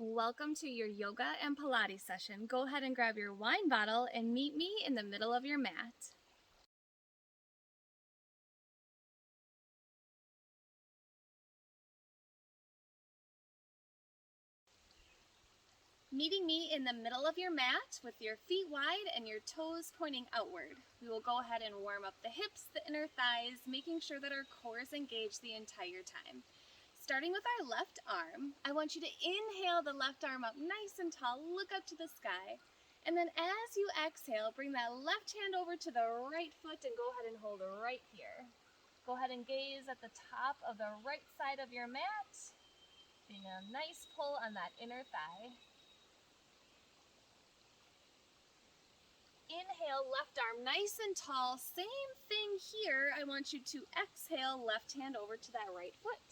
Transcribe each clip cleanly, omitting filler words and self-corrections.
Welcome to your yoga and Pilates session. Go ahead and grab your wine bottle and meet me in the middle of your mat. Meeting me in the middle of your mat with your feet wide and your toes pointing outward. We will go ahead and warm up the hips, the inner thighs, making sure that our core is engaged the entire time. Starting with our left arm, I want you to inhale the left arm up nice and tall, look up to the sky. And then as you exhale, bring that left hand over to the right foot and go ahead and hold right here. Go ahead and gaze at the top of the right side of your mat, getting a nice pull on that inner thigh. Inhale, left arm nice and tall. Same thing here. I want you to exhale, left hand over to that right foot.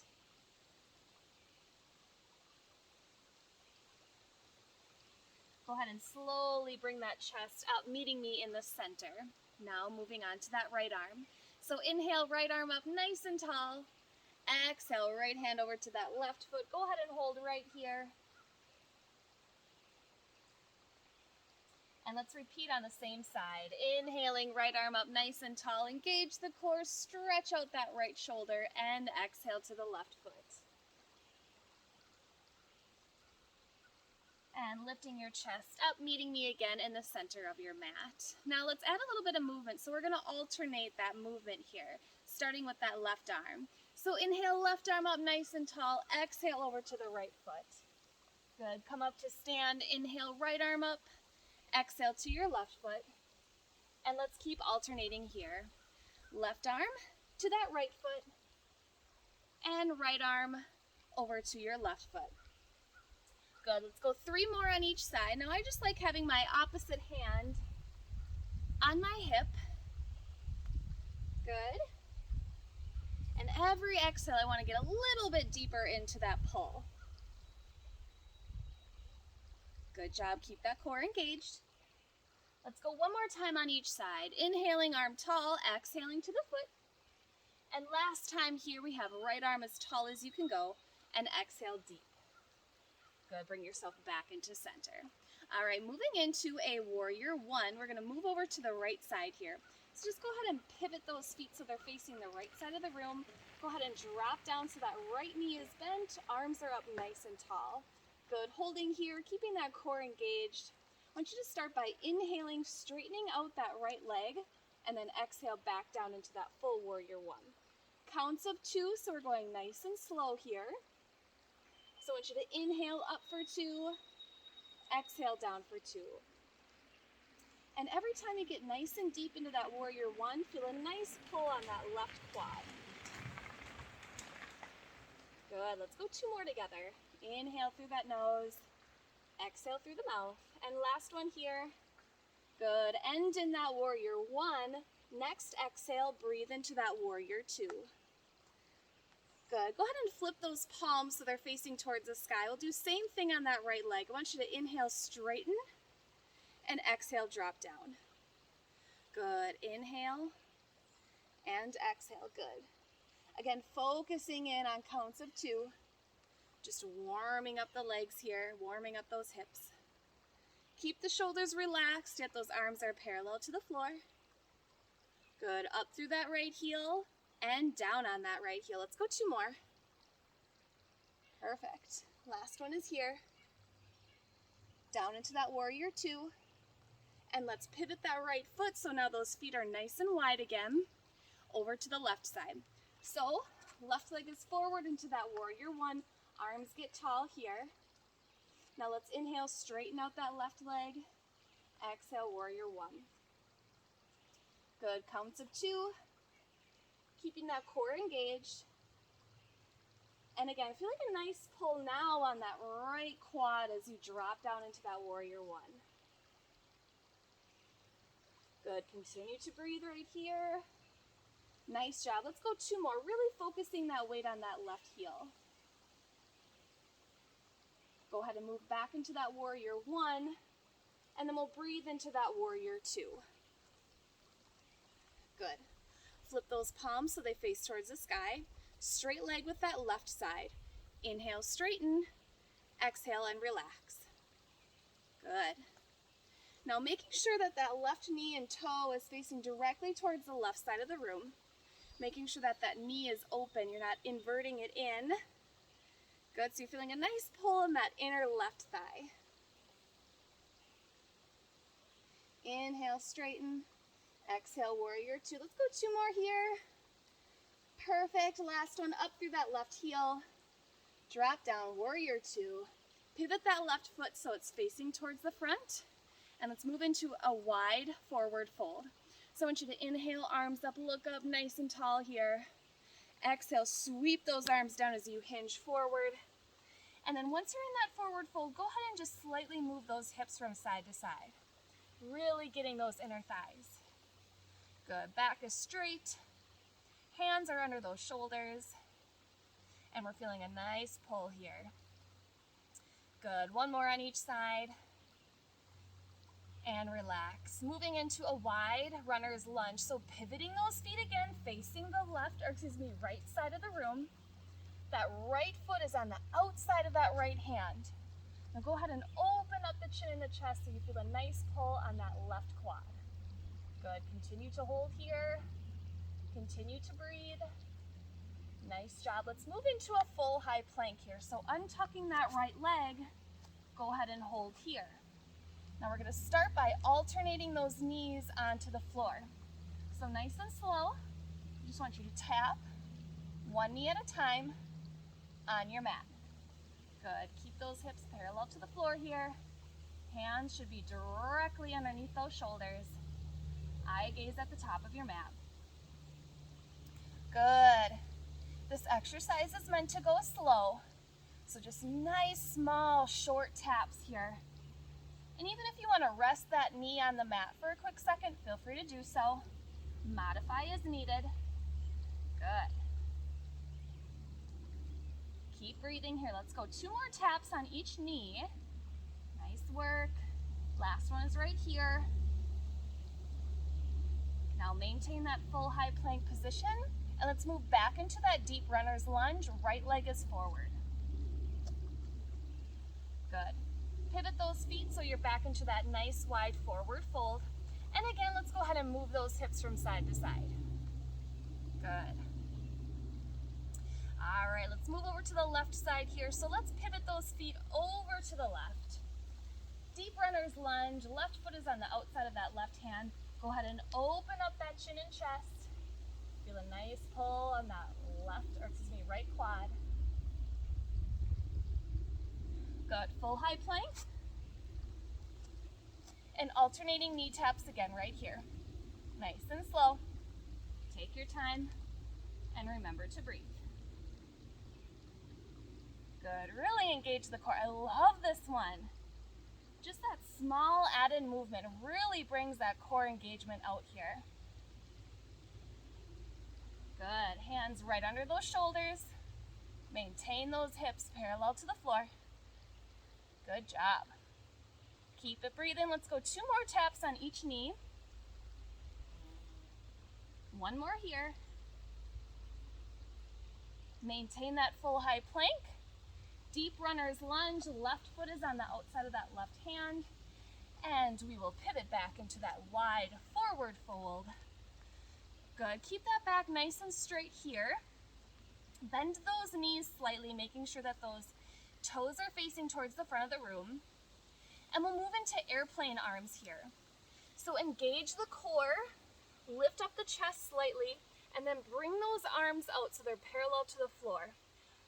Go ahead and slowly bring that chest up, meeting me in the center. Now moving on to that right arm. So inhale, right arm up nice and tall. Exhale, right hand over to that left foot. Go ahead and hold right here. And let's repeat on the same side. Inhaling, right arm up nice and tall. Engage the core, stretch out that right shoulder, and exhale to the left foot. And lifting your chest up, meeting me again in the center of your mat. Now let's add a little bit of movement. So we're going to alternate that movement here, starting with that left arm. So inhale, left arm up nice and tall. Exhale over to the right foot. Good. Come up to stand. Inhale, right arm up. Exhale to your left foot. And let's keep alternating here. Left arm to that right foot. And right arm over to your left foot. Good. Let's go 3 more on each side. Now I just like having my opposite hand on my hip. Good. And every exhale, I want to get a little bit deeper into that pull. Good job. Keep that core engaged. Let's go 1 more time on each side. Inhaling, arm tall, exhaling to the foot. And last time here, we have right arm as tall as you can go, and exhale deep. Good, bring yourself back into center. All right, moving into a warrior 1, we're gonna move over to the right side here. So just go ahead and pivot those feet so they're facing the right side of the room. Go ahead and drop down so that right knee is bent, arms are up nice and tall. Good, holding here, keeping that core engaged. I want you to start by inhaling, straightening out that right leg, and then exhale back down into that full warrior 1. Counts of 2, so we're going nice and slow here. So I want you to inhale up for 2, exhale down for 2. And every time you get nice and deep into that warrior 1, feel a nice pull on that left quad. Good, let's go 2 more together. Inhale through that nose, exhale through the mouth. And last one here. Good, end in that warrior 1. Next exhale, breathe into that warrior 2. Good. Go ahead and flip those palms so they're facing towards the sky. We'll do same thing on that right leg. I want you to inhale, straighten, and exhale, drop down. Good. Inhale and exhale. Good. Again, focusing in on counts of 2. Just warming up the legs here, warming up those hips. Keep the shoulders relaxed, yet those arms are parallel to the floor. Good. Up through that right heel. And down on that right heel. Let's go 2 more. Perfect. Last one is here. Down into that warrior 2. And let's pivot that right foot so now those feet are nice and wide again. Over to the left side. So left leg is forward into that warrior 1. Arms get tall here. Now let's inhale, straighten out that left leg. Exhale, warrior 1. Good. Counts of 2. Keeping that core engaged. And again, feel like a nice pull now on that right quad as you drop down into that warrior 1. Good, continue to breathe right here. Nice job. Let's go 2 more, really focusing that weight on that left heel. Go ahead and move back into that warrior 1, and then we'll breathe into that warrior 2. Good. Flip those palms so they face towards the sky. Straight leg with that left side. Inhale, straighten. Exhale and relax. Good. Now making sure that that left knee and toe is facing directly towards the left side of the room. Making sure that that knee is open. You're not inverting it in. Good, so you're feeling a nice pull in that inner left thigh. Inhale, straighten. Exhale, warrior two. Let's go two more here. Perfect. Last one, up through that left heel. Drop down, warrior two. Pivot that left foot so it's facing towards the front. And let's move into a wide forward fold. So I want you to inhale, arms up, look up nice and tall here. Exhale, sweep those arms down as you hinge forward. And then once you're in that forward fold, go ahead and just slightly move those hips from side to side. Really getting those inner thighs. Good, back is straight. Hands are under those shoulders. And we're feeling a nice pull here. Good, one more on each side. And relax. Moving into a wide runner's lunge. So pivoting those feet again, facing the right side of the room. That right foot is on the outside of that right hand. Now go ahead and open up the chin and the chest so you feel a nice pull on that left quad. Good, continue to hold here. Continue to breathe. Nice job. Let's move into a full high plank here. So untucking that right leg, go ahead and hold here. Now we're going to start by alternating those knees onto the floor. So nice and slow. I just want you to tap one knee at a time on your mat. Good. Keep those hips parallel to the floor here. Hands should be directly underneath those shoulders. Eye gaze at the top of your mat. Good. This exercise is meant to go slow. So just nice, small, short taps here. And even if you want to rest that knee on the mat for a quick second, feel free to do so. Modify as needed. Good. Keep breathing here. Let's go. Two more taps on each knee. Nice work. Last one is right here. Now maintain that full high plank position. And let's move back into that deep runner's lunge. Right leg is forward. Good. Pivot those feet so you're back into that nice wide forward fold. And again, let's go ahead and move those hips from side to side. Good. All right, let's move over to the left side here. So let's pivot those feet over to the left. Deep runner's lunge. Left foot is on the outside of that left hand. Go ahead and open up that chin and chest. Feel a nice pull on that right quad. Good, full high plank. And alternating knee taps again right here. Nice and slow. Take your time and remember to breathe. Good, really engage the core. I love this one. Just that small added movement really brings that core engagement out here. Good, hands right under those shoulders. Maintain those hips parallel to the floor. Good job. Keep it breathing. Let's go two more taps on each knee. One more here. Maintain that full high plank. Deep runner's lunge. Left foot is on the outside of that left hand. And we will pivot back into that wide forward fold. Good. Keep that back nice and straight here. Bend those knees slightly, making sure that those toes are facing towards the front of the room. And we'll move into airplane arms here. So engage the core, lift up the chest slightly, and then bring those arms out so they're parallel to the floor.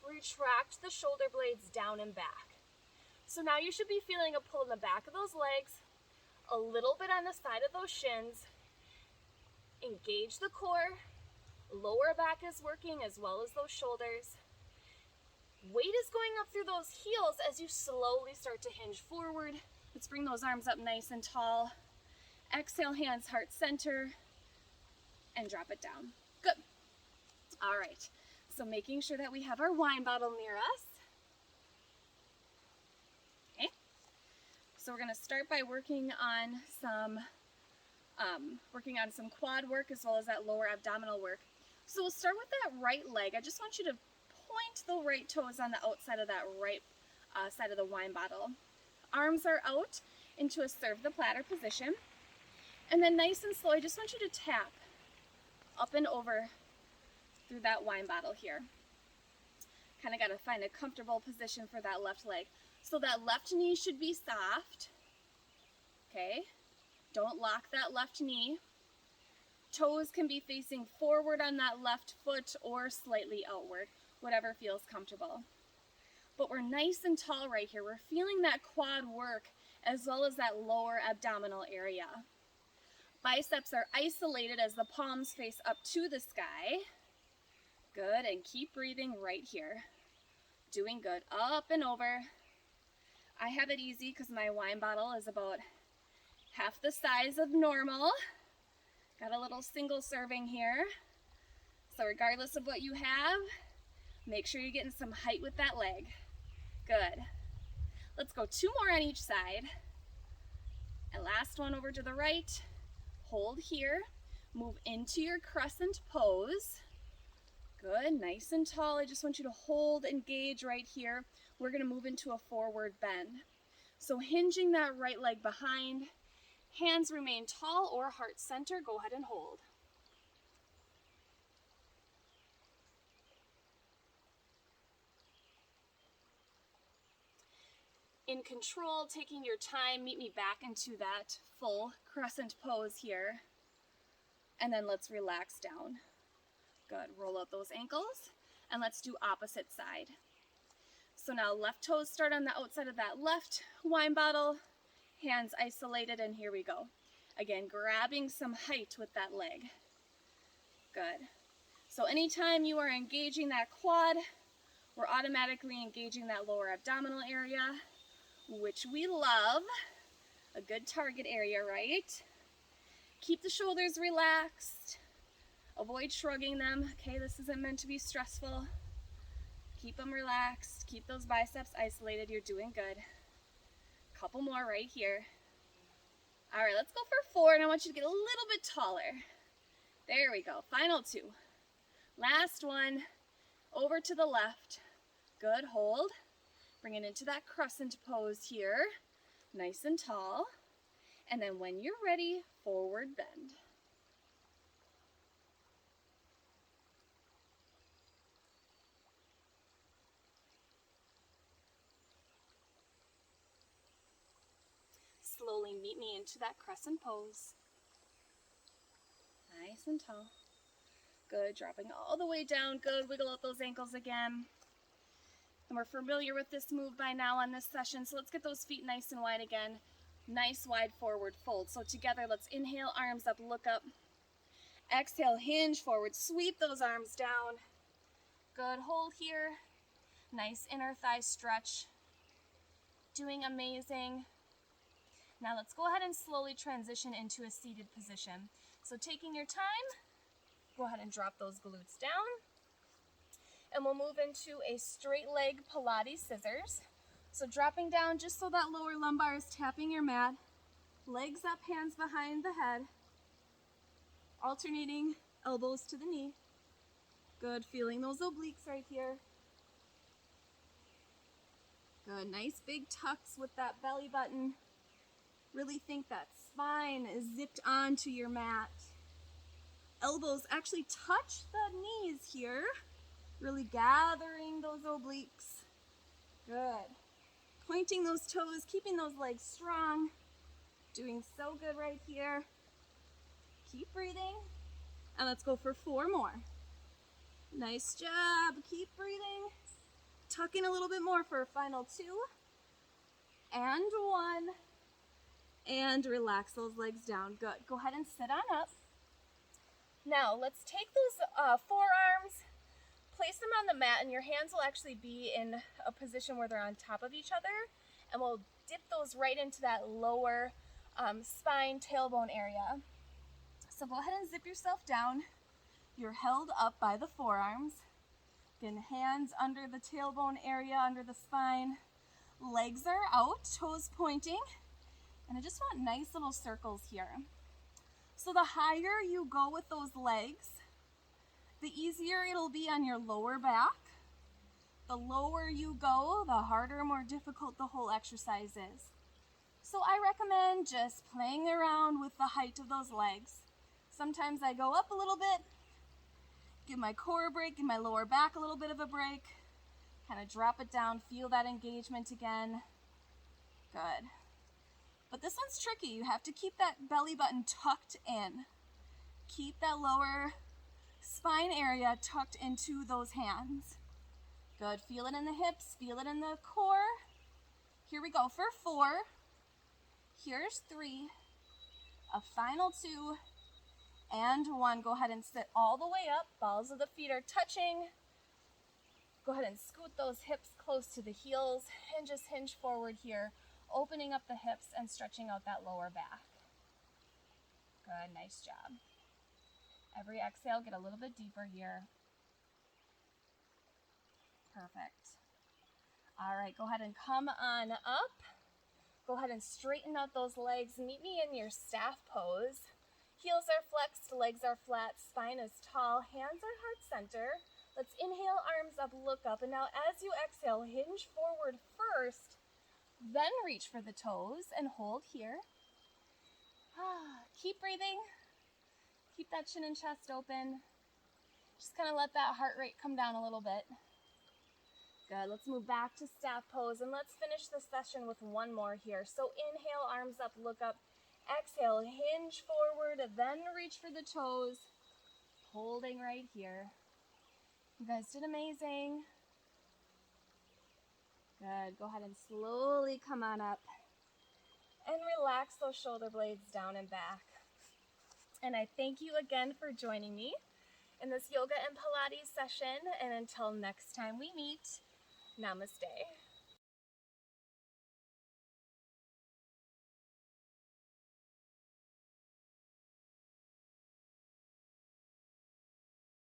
Retract the shoulder blades down and back. So now you should be feeling a pull in the back of those legs, a little bit on the side of those shins. Engage the core, lower back is working as well as those shoulders. Weight is going up through those heels as you slowly start to hinge forward. Let's bring those arms up nice and tall. Exhale, hands heart center, and drop it down. Good. All right, so making sure that we have our wine bottle near us. Okay, so we're gonna start by working on some quad work as well as that lower abdominal work. So we'll start with that right leg. I just want you to point the right toes on the outside of that right side of the wine bottle. Arms are out into a serve the platter position. And then nice and slow, I just want you to tap up and over through that wine bottle here. Kind of got to find a comfortable position for that left leg. So that left knee should be soft. Okay, don't lock that left knee. Toes can be facing forward on that left foot or slightly outward, whatever feels comfortable. But we're nice and tall right here. We're feeling that quad work as well as that lower abdominal area. Biceps are isolated as the palms face up to the sky. Good, and keep breathing right here. Doing good, up and over. I have it easy because my wine bottle is about half the size of normal. Got a little single serving here. So regardless of what you have, make sure you're getting some height with that leg. Good. Let's go 2 more on each side. And last one over to the right. Hold here. Move into your crescent pose. Good, nice and tall. I just want you to hold, engage right here. We're going to move into a forward bend. So hinging that right leg behind. Hands remain tall or heart center. Go ahead and hold. In control, taking your time, meet me back into that full crescent pose here. And then let's relax down. Good, roll out those ankles and let's do opposite side. So now left toes start on the outside of that left wine bottle, hands isolated, and here we go. Again, grabbing some height with that leg. Good. So anytime you are engaging that quad, we're automatically engaging that lower abdominal area, which we love. A good target area, right? Keep the shoulders relaxed. Avoid shrugging them. Okay, this isn't meant to be stressful. Keep them relaxed. Keep those biceps isolated. You're doing good. Couple more right here. All right, let's go for 4, and I want you to get a little bit taller. There we go. Final 2. Last one. Over to the left. Good. Hold. Bring it into that crescent pose here. Nice and tall. And then when you're ready, forward bend. Slowly meet me into that crescent pose. Nice and tall. Good, dropping all the way down. Good, wiggle out those ankles again. And we're familiar with this move by now on this session, so let's get those feet nice and wide again. Nice wide forward fold. So together, let's inhale, arms up, look up. Exhale, hinge forward, sweep those arms down. Good, hold here. Nice inner thigh stretch. Doing amazing. Now let's go ahead and slowly transition into a seated position. So taking your time, go ahead and drop those glutes down. And we'll move into a straight leg Pilates scissors. So dropping down just so that lower lumbar is tapping your mat. Legs up, hands behind the head. Alternating elbows to the knee. Good, feeling those obliques right here. Good, nice big tucks with that belly button. Really think that spine is zipped onto your mat. Elbows actually touch the knees here. Really gathering those obliques. Good. Pointing those toes, keeping those legs strong. Doing so good right here. Keep breathing. And let's go for 4 more. Nice job. Keep breathing. Tuck in a little bit more for a final 2. And 1. And relax those legs down. Good. Go ahead and sit on up. Now, let's take those forearms, place them on the mat, and your hands will actually be in a position where they're on top of each other, and we'll dip those right into that lower spine, tailbone area. So go ahead and zip yourself down. You're held up by the forearms. Again, hands under the tailbone area, under the spine. Legs are out, toes pointing. And I just want nice little circles here. So the higher you go with those legs, the easier it'll be on your lower back, The lower you go, the harder, more difficult the whole exercise is. So I recommend just playing around with the height of those legs. Sometimes I go up a little bit, give my core a break, give my lower back a little bit of a break, kind of drop it down, feel that engagement again. Good. But this one's tricky. You have to keep that belly button tucked in. Keep that lower spine area tucked into those hands. Good. Feel it in the hips, feel it in the core. Here we go for 4. Here's 3. A final 2. And 1. Go ahead and sit all the way up. Balls of the feet are touching. Go ahead and scoot those hips close to the heels and just hinge forward here, opening up the hips and stretching out that lower back. Good, nice job. Every exhale, get a little bit deeper here. Perfect. All right, go ahead and come on up. Go ahead and straighten out those legs. Meet me in your staff pose. Heels are flexed, legs are flat, spine is tall, hands are heart center. Let's inhale, arms up, look up. And now as you exhale, hinge forward first, then reach for the toes and hold here. Keep breathing. Keep that chin and chest open. Just kind of let that heart rate come down a little bit. Good. Let's move back to staff pose and let's finish the session with one more here. So inhale, arms up, look up. Exhale, hinge forward, then reach for the toes. Holding right here. You guys did amazing. Good. Go ahead and slowly come on up and relax those shoulder blades down and back. And I thank you again for joining me in this yoga and Pilates session. And until next time we meet, namaste.